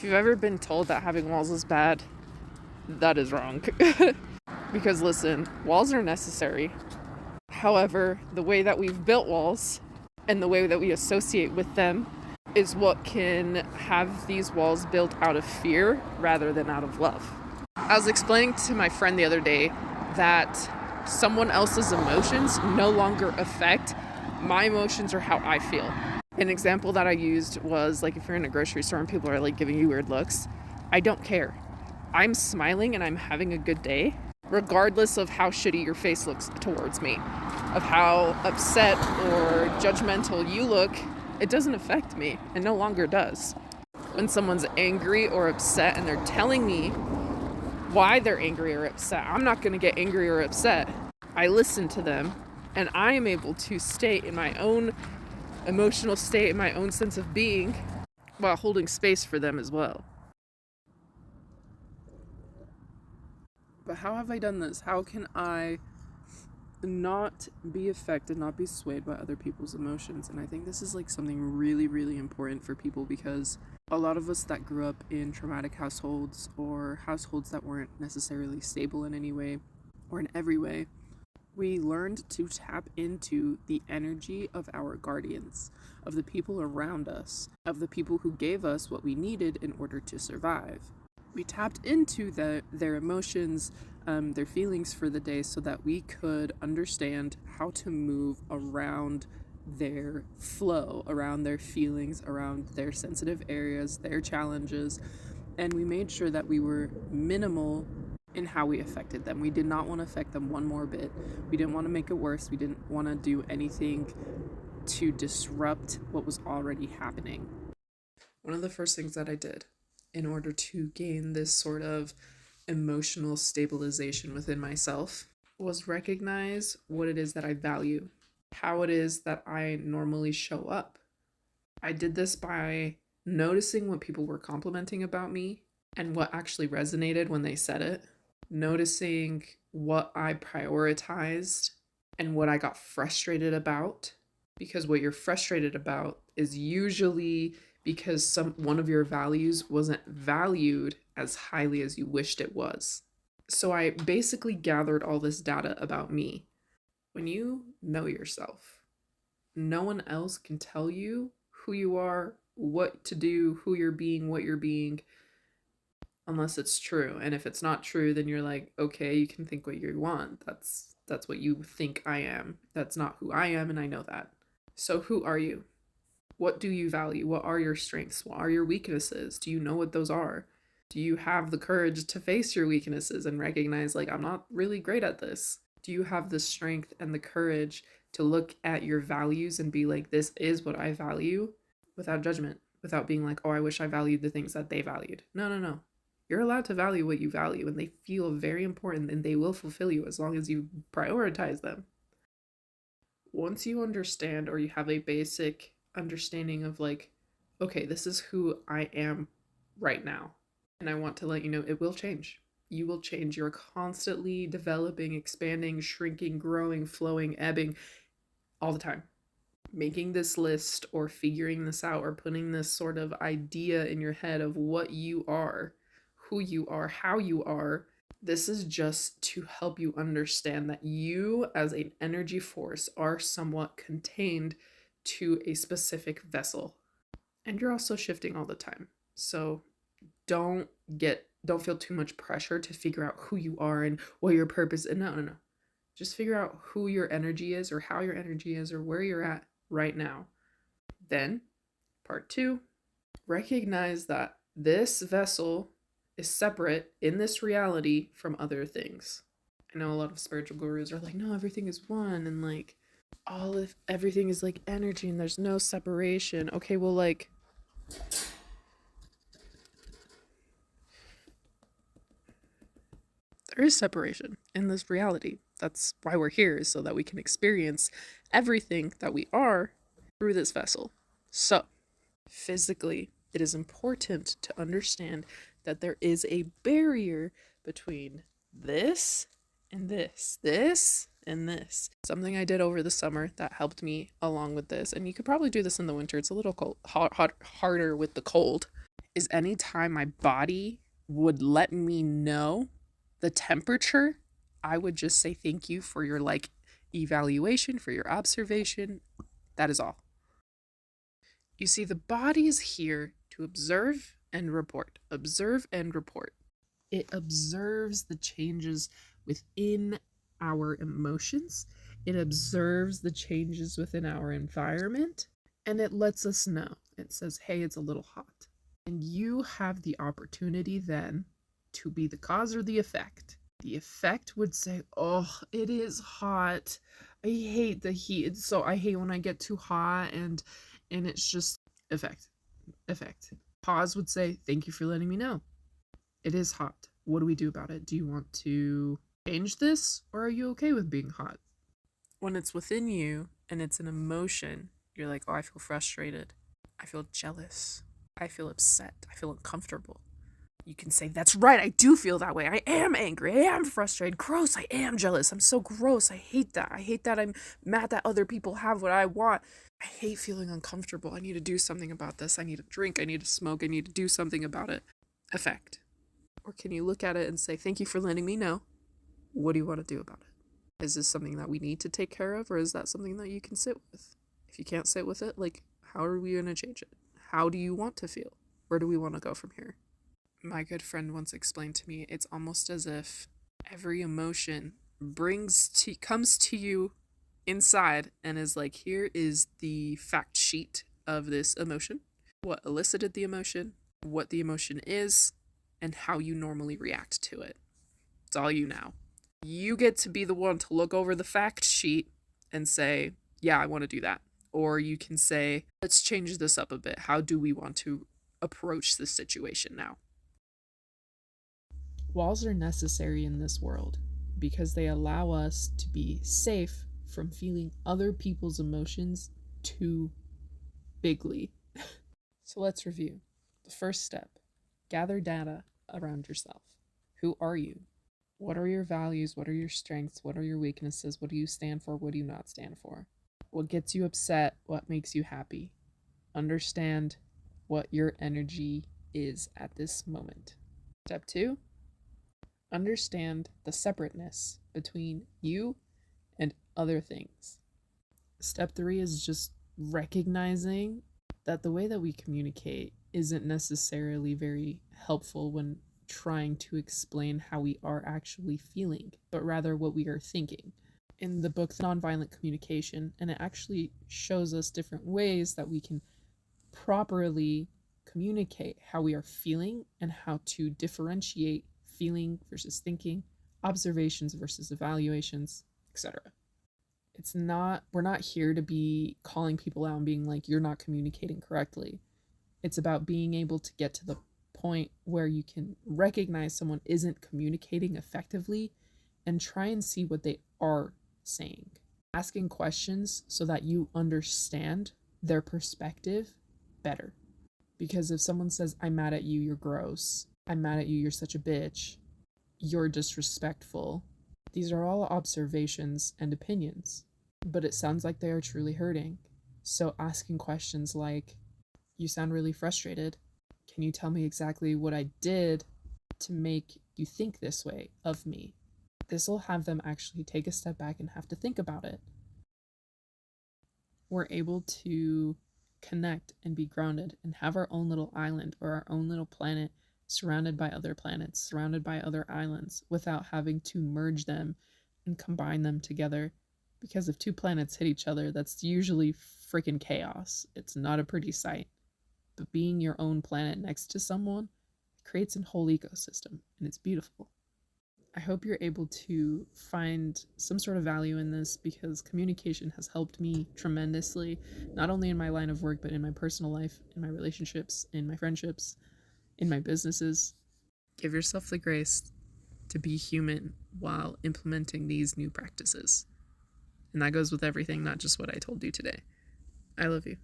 If you've ever been told that having walls is bad, that is wrong. Because listen, walls are necessary. However, the way that we've built walls and the way that we associate with them is what can have these walls built out of fear rather than out of love. I was explaining to my friend the other day that someone else's emotions no longer affect my emotions or how I feel. An example that I used was like if you're in a grocery store and people are like giving you weird looks, I don't care. I'm smiling and I'm having a good day, regardless of how shitty your face looks towards me, of how upset or judgmental you look. It doesn't affect me. It no longer does. When someone's angry or upset and they're telling me why they're angry or upset, I'm not going to get angry or upset. I listen to them and I am able to stay in my own emotional state, in my own sense of being, while holding space for them as well. But how have I done this? How can I not be affected, not be swayed by other people's emotions? And I think this is like something really, really important for people, because a lot of us that grew up in traumatic households or households that weren't necessarily stable in any way or in every way, we learned to tap into the energy of our guardians, of the people around us, of the people who gave us what we needed in order to survive. We tapped into their emotions, their feelings for the day, so that we could understand how to move around their flow, around their feelings, around their sensitive areas, their challenges, and we made sure that we were minimal in how we affected them. We did not want to affect them one more bit. We didn't want to make it worse. We didn't want to do anything to disrupt what was already happening. One of the first things that I did in order to gain this sort of emotional stabilization within myself was recognize what it is that I value, how it is that I normally show up. I did this by noticing what people were complimenting about me and what actually resonated when they said it, noticing what I prioritized and what I got frustrated about, because what you're frustrated about is usually because one of your values wasn't valued as highly as you wished it was. So I basically gathered all this data about me. When you know yourself, no one else can tell you who you are, what to do, who you're being, what you're being, unless it's true. And if it's not true, then you're like, okay, you can think what you want. That's what you think I am. That's not who I am, and I know that. So who are you? What do you value? What are your strengths? What are your weaknesses? Do you know what those are? Do you have the courage to face your weaknesses and recognize, like, I'm not really great at this? Do you have the strength and the courage to look at your values and be like, this is what I value, without judgment, without being like, oh, I wish I valued the things that they valued? No. You're allowed to value what you value, and they feel very important, and they will fulfill you as long as you prioritize them. Once you understand, or you have a basic understanding of like, okay, this is who I am right now, and I want to let you know it will change. You will change. You're constantly developing, expanding, shrinking, growing, flowing, ebbing all the time. Making this list or figuring this out or putting this sort of idea in your head of what you are, who you are, how you are, this is just to help you understand that you as an energy force are somewhat contained to a specific vessel. And you're also shifting all the time. So don't feel too much pressure to figure out who you are and what your purpose is. No. Just figure out who your energy is, or how your energy is, or where you're at right now. Then, part 2, recognize that this vessel is separate in this reality from other things. I know a lot of spiritual gurus are like, no, everything is one, and like everything is like energy and there's no separation. Okay, well, like, there is separation in this reality. That's why we're here, is so that we can experience everything that we are through this vessel. So, physically, it is important to understand that there is a barrier between this and this and this. Something I did over the summer that helped me along with this, and you could probably do this in the winter. It's a little cold, harder with the cold, is anytime my body would let me know the temperature, I would just say thank you for your like evaluation, for your observation. That is all. You see, the body is here to observe and report. Observe and report. It observes the changes within our emotions. It observes the changes within our environment, and it lets us know. It says, hey, it's a little hot. And you have the opportunity then to be the cause or the effect. The effect would say, oh, it is hot. I hate the heat. So I hate when I get too hot, and it's just effect. Pause would say, thank you for letting me know. It is hot. What do we do about it? Do you want to change this, or are you okay with being hot? When it's within you and it's an emotion, you're like, oh, I feel frustrated. I feel jealous. I feel upset. I feel uncomfortable. You can say, that's right, I do feel that way. I am angry. I am frustrated. Gross. I am jealous. I'm so gross. I hate that. I hate that I'm mad that other people have what I want. I hate feeling uncomfortable. I need to do something about this. I need a drink. I need to smoke. I need to do something about it. Effect. Or can you look at it and say, thank you for letting me know. What do you want to do about it? Is this something that we need to take care of, or is that something that you can sit with? If you can't sit with it, like, how are we going to change it? How do you want to feel? Where do we want to go from here? My good friend once explained to me, it's almost as if every emotion comes to you inside and is like, here is the fact sheet of this emotion, what elicited the emotion, what the emotion is, and how you normally react to it. It's all you now. You get to be the one to look over the fact sheet and say, yeah, I want to do that. Or you can say, let's change this up a bit. How do we want to approach this situation now? Walls are necessary in this world because they allow us to be safe from feeling other people's emotions too bigly. So let's review. The first step, gather data around yourself. Who are you? What are your values? What are your strengths? What are your weaknesses? What do you stand for? What do you not stand for? What gets you upset? What makes you happy? Understand what your energy is at this moment. Step 2, understand the separateness between you and other things. Step 3 is just recognizing that the way that we communicate isn't necessarily very helpful when trying to explain how we are actually feeling, but rather what we are thinking. In the book Nonviolent Communication, and it actually shows us different ways that we can properly communicate how we are feeling and how to differentiate feeling versus thinking, observations versus evaluations, etc. We're not here to be calling people out and being like, you're not communicating correctly. It's about being able to get to the point where you can recognize someone isn't communicating effectively and try and see what they are saying. Asking questions so that you understand their perspective better. Because if someone says, I'm mad at you, you're gross. I'm mad at you, you're such a bitch. You're disrespectful. These are all observations and opinions, but it sounds like they are truly hurting. So asking questions like, you sound really frustrated. Can you tell me exactly what I did to make you think this way of me? This will have them actually take a step back and have to think about it. We're able to connect and be grounded and have our own little island or our own little planet surrounded by other planets, surrounded by other islands, without having to merge them and combine them together. Because if two planets hit each other, that's usually freaking chaos. It's not a pretty sight. But being your own planet next to someone creates a whole ecosystem, and it's beautiful. I hope you're able to find some sort of value in this, because communication has helped me tremendously, not only in my line of work, but in my personal life, in my relationships, in my friendships, in my businesses. Give yourself the grace to be human while implementing these new practices. And that goes with everything, not just what I told you today. I love you.